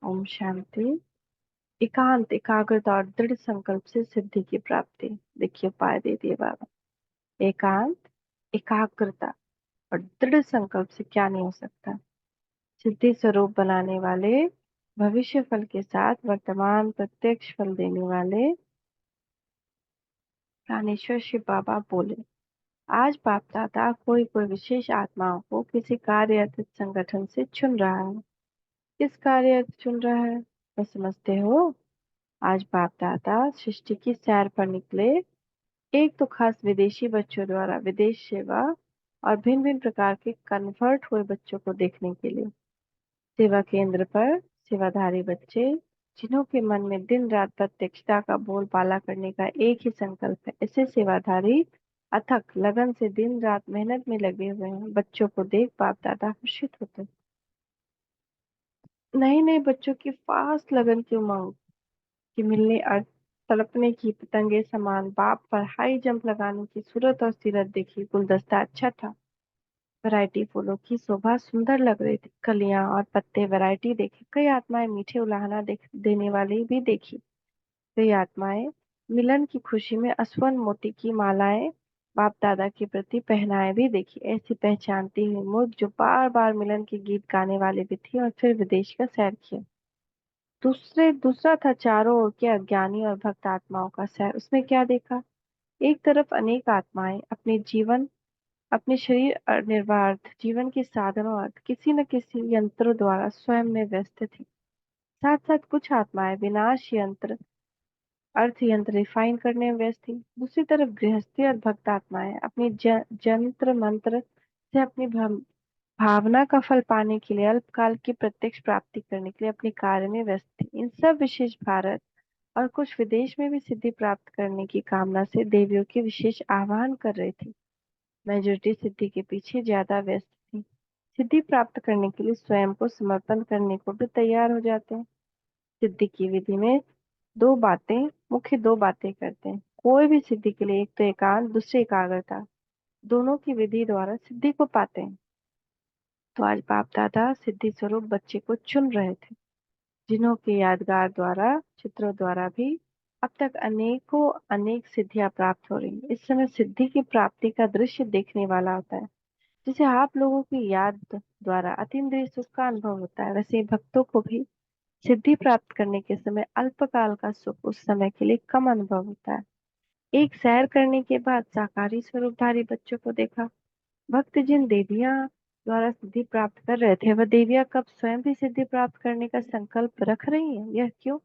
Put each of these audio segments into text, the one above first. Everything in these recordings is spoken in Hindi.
ओम शांति। एकांत, एकाग्रता और दृढ़ संकल्प से सिद्धि की प्राप्ति। देखिए उपाय दे दिए बाबा। एकांत, एकाग्रता और दृढ़ संकल्प से क्या नहीं हो सकता। सिद्धि स्वरूप बनाने वाले, भविष्य फल के साथ वर्तमान प्रत्यक्ष फल देने वाले प्राणेश्वर शिव बाबा बोले, आज बाप दादा कोई कोई विशेष आत्माओं को किसी कार्य अथवा संगठन से चुन रहा है। किस कार्य अर्थ चुन रहा है वह समझते हो? आज बाप दादा सृष्टि की सैर पर निकले। एक तो खास विदेशी बच्चों द्वारा विदेश सेवा और भिन्न भिन्न प्रकार के कन्वर्ट हुए बच्चों को देखने के लिए। सेवा केंद्र पर सेवाधारी बच्चे, जिन्हों के मन में दिन रात प्रत्यक्षता का बोलबाला करने का एक ही संकल्प है। ऐसे सेवाधारी अथक लगन से दिन रात मेहनत में लगे हुए हैं। बच्चों को देख बाप दादा हर्षित होते हैं। नए नए बच्चों की फास्ट लगन की उमंग कि मिलने और तड़पने की पतंगे समान बाप पर हाई जंप लगाने की सूरत और सीरत देखी। गुलदस्ता अच्छा था। वैरायटी फूलों की शोभा सुंदर लग रही थी। कलियां और पत्ते वैरायटी देखी। कई आत्माएं मीठे उलाहना देने वाली भी देखी। कई आत्माएं मिलन की खुशी में अस्वन मोती की मालाएं बाप दादा के प्रति पहनाए भी देखी। ऐसी पहचानती हुई मुझ जो बार बार मिलन के गीत गाने वाली भी थी और फिर विदेश का सैर किया। दूसरा था चारों ओर के अज्ञानी और भक्त आत्माओं का सैर। उसमें क्या देखा? एक तरफ अनेक आत्माएं अपने शरीर और निर्वार्थ जीवन के साधनों अर्थ किसी न किसी यंत्रों द्वारा स्वयं में व्यस्त थी। साथ साथ कुछ आत्माएं विनाश यंत्र अर्थ यंत्र रिफाइन करने में व्यस्त थी। दूसरी तरफ गृहस्थी और भक्त आत्माएं अपनी जंत्र मंत्र से अपनी भावना का फल पाने के लिए अल्पकाल की प्रत्यक्ष प्राप्ति करने के लिए अपने कार्य में व्यस्त थी। इन सब विशेष भारत और कुछ विदेश में भी सिद्धि प्राप्त करने की कामना से देवियों की विशेष आह्वान कर रही थी। मेजोरिटी सिद्धि के पीछे ज्यादा व्यस्त थी। सिद्धि प्राप्त करने के लिए स्वयं को समर्पण करने को भी तैयार हो जाते हैं। सिद्धि की विधि में दो बातें करते हैं। कोई भी सिद्धि के लिए एक तो एकांत, दूसरी एकाग्रता, दोनों की विधि द्वारा सिद्धि को पाते हैं। तो आज बाप दादा सिद्धि स्वरूप बच्चे को चुन रहे थे, जिन्हों के यादगार द्वारा चित्रों द्वारा भी अब तक अनेकों अनेक सिद्धियां प्राप्त हो रही हैं। इस समय सिद्धि की प्राप्ति का दृश्य देखने वाला होता है। जैसे आप लोगों की याद द्वारा अतीन्द्रिय सुख का अनुभव होता है, वैसे ही भक्तों को भी सिद्धि प्राप्त करने के समय अल्पकाल का सुख उस समय के लिए कम अनुभव होता है। एक सैर करने के बाद साकारी स्वरूपधारी बच्चों को देखा। भक्त जिन देवियां द्वारा सिद्धि प्राप्त कर रहे थे, वह देवियां कब स्वयं भी सिद्धि प्राप्त करने का संकल्प रख रही हैं। यह क्यों?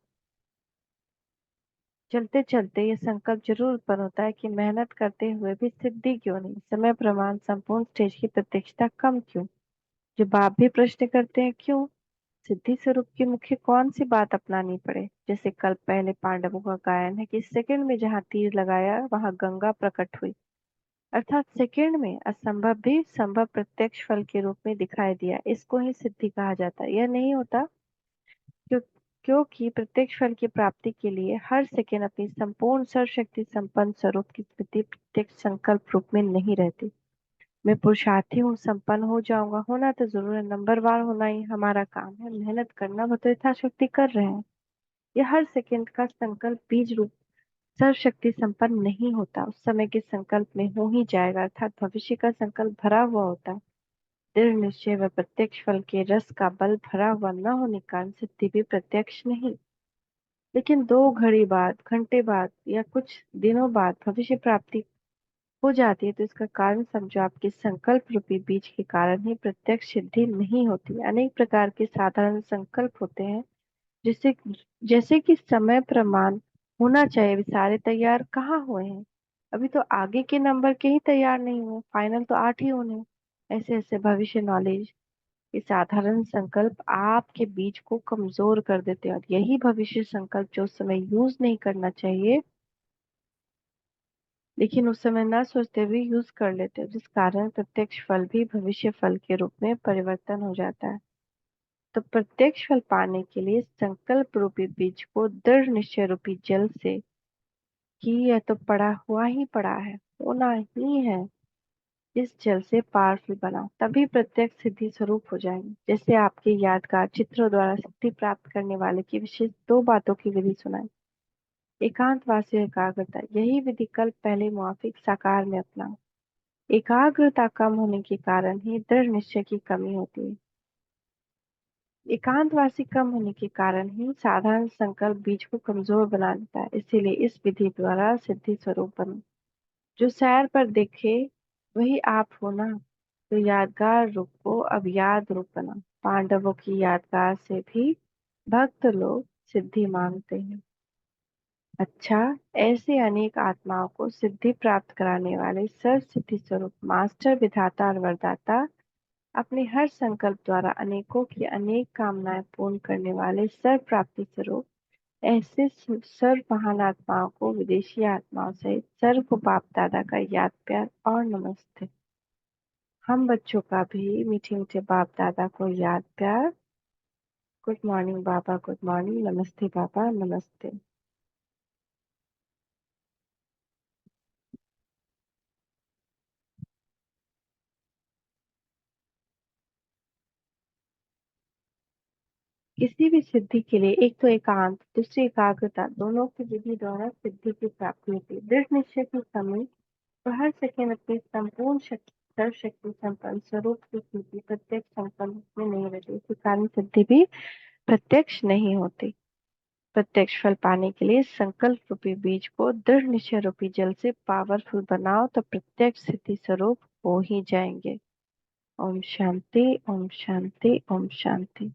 चलते चलते ये संकल्प जरूर उत्पन्न होता है कि मेहनत करते हुए भी सिद्धि क्यों नहीं, समय प्रमाण संपूर्ण स्टेज की प्रत्यक्षता कम क्यों। जो बाप भी प्रश्न करते हैं क्यों। सिद्धि स्वरूप की मुख्य कौन सी बात अपनानी पड़े। जैसे कल पहले पांडवों का गायन है कि सेकंड में जहाँ तीर लगाया वहां गंगा प्रकट हुई। अर्थात सेकंड में असंभव भी संभव प्रत्यक्ष फल के रूप में दिखाई दिया। इसको ही सिद्धि कहा जाता है। यह नहीं होता क्यों, क्योंकि प्रत्यक्ष फल की प्राप्ति के लिए हर सेकंड अपनी संपूर्ण सर्वशक्ति संपन्न स्वरूप की स्थिति प्रत्यक्ष संकल्प रूप में नहीं रहती। मैं पुरुषार्थी हूँ, संपन्न हो जाऊंगा, होना तो जरूर है, नंबरवार होना ही हमारा काम है, मेहनत करना वो तो यथाशक्ति कर रहे हैं। यह हर सेकंड का संकल्प बीज रूप सर्वशक्ति संपन्न नहीं होता। उस समय के संकल्प में हो ही जाएगा, अर्थात भविष्य का संकल्प भरा हुआ होता है। दृढ़ निश्चय व प्रत्यक्ष फल के रस का बल भरा हुआ न होने के कारण सिद्धि भी प्रत्यक्ष नहीं, लेकिन दो घड़ी बाद, घंटे बाद या कुछ दिनों बाद भविष्य प्राप्ति हो जाती है। तो इसका कारण समझो, आपके संकल्प रूपी बीज के कारण ही प्रत्यक्ष सिद्धि नहीं होती। अनेक प्रकार के साधारण संकल्प होते हैं, जिससे जैसे कि समय प्रमाण होना चाहिए, वे सारे तैयार कहाँ हुए हैं। अभी तो आगे के नंबर के ही तैयार नहीं हुए, फाइनल तो 8 ही होने हैं। ऐसे ऐसे भविष्य नॉलेज, ये साधारण संकल्प आपके बीज को कमजोर कर देते हैं, और यही भविष्य संकल्प जो उस समय यूज नहीं करना चाहिए, लेकिन उस समय न सोचते हुए यूज कर लेते हैं, जिस कारण प्रत्यक्ष फल भी भविष्य फल के रूप में परिवर्तन हो जाता है। तो प्रत्यक्ष फल पाने के लिए संकल्प रूपी बीज को दृढ़ निश्चय रूपी जल से, कि यह तो पड़ा हुआ ही पड़ा है, होना ही है, इस जल से पावरफुल बनाओ, तभी प्रत्यक्ष सिद्धि स्वरूप हो जाएंगे। जैसे आपके यादगार चित्रों द्वारा सिद्धि प्राप्त करने वाले की विशेष 2 बातों की विधि सुनाई। एकांतवासी और एकाग्रता, यही विधि कल पहले मुआफिक साकार में अपनाओ। एकाग्रता कम होने के कारण ही दृढ़ निश्चय की कमी होती है। एकांतवासी कम होने के कारण ही साधारण संकल्प बीज को कमजोर बना देता है। इसीलिए इस विधि द्वारा सिद्धि स्वरूप बनो। जो सैर पर देखे वही आप हो ना। तो यादगार रूप को अब याद रूप बना। पांडवों की यादगार से भी भक्त लोग सिद्धि मांगते हैं। अच्छा, ऐसे अनेक आत्माओं को सिद्धि प्राप्त कराने वाले सर्व सिद्धि स्वरूप मास्टर विधाता और वरदाता अपने हर संकल्प द्वारा अनेकों की अनेक कामनाएं पूर्ण करने वाले सर्व प्राप्ति स्वरूप ऐसे सर्व महान आत्माओं को विदेशी आत्माओं सहित सर्व को बाप दादा का याद प्यार और नमस्ते। हम बच्चों का भी मीठे मीठे बाप दादा को याद प्यार। गुड मॉर्निंग बाबा, गुड मॉर्निंग, नमस्ते बाबा, नमस्ते। किसी भी सिद्धि के लिए एक तो एकांत, दूसरी एकाग्रता, दोनों की विधि द्वारा सिद्धि की प्राप्ति होती है। दृढ़ निश्चय की कमी और हर सेकंड अपनी संपूर्ण शक्ति सर्वशक्ति संपन्न स्वरूप की स्थिति प्रत्यक्ष संपन्न में नहीं रहती। इसी कारण सिद्धि भी प्रत्यक्ष नहीं होती। प्रत्यक्ष फल पाने के लिए संकल्प रूपी बीज को दृढ़ निश्चय रूपी जल से पावरफुल बनाओ तो प्रत्यक्ष सिद्धि स्वरूप हो ही जाएंगे। ओम शांति, ओम शांति, ओम शांति।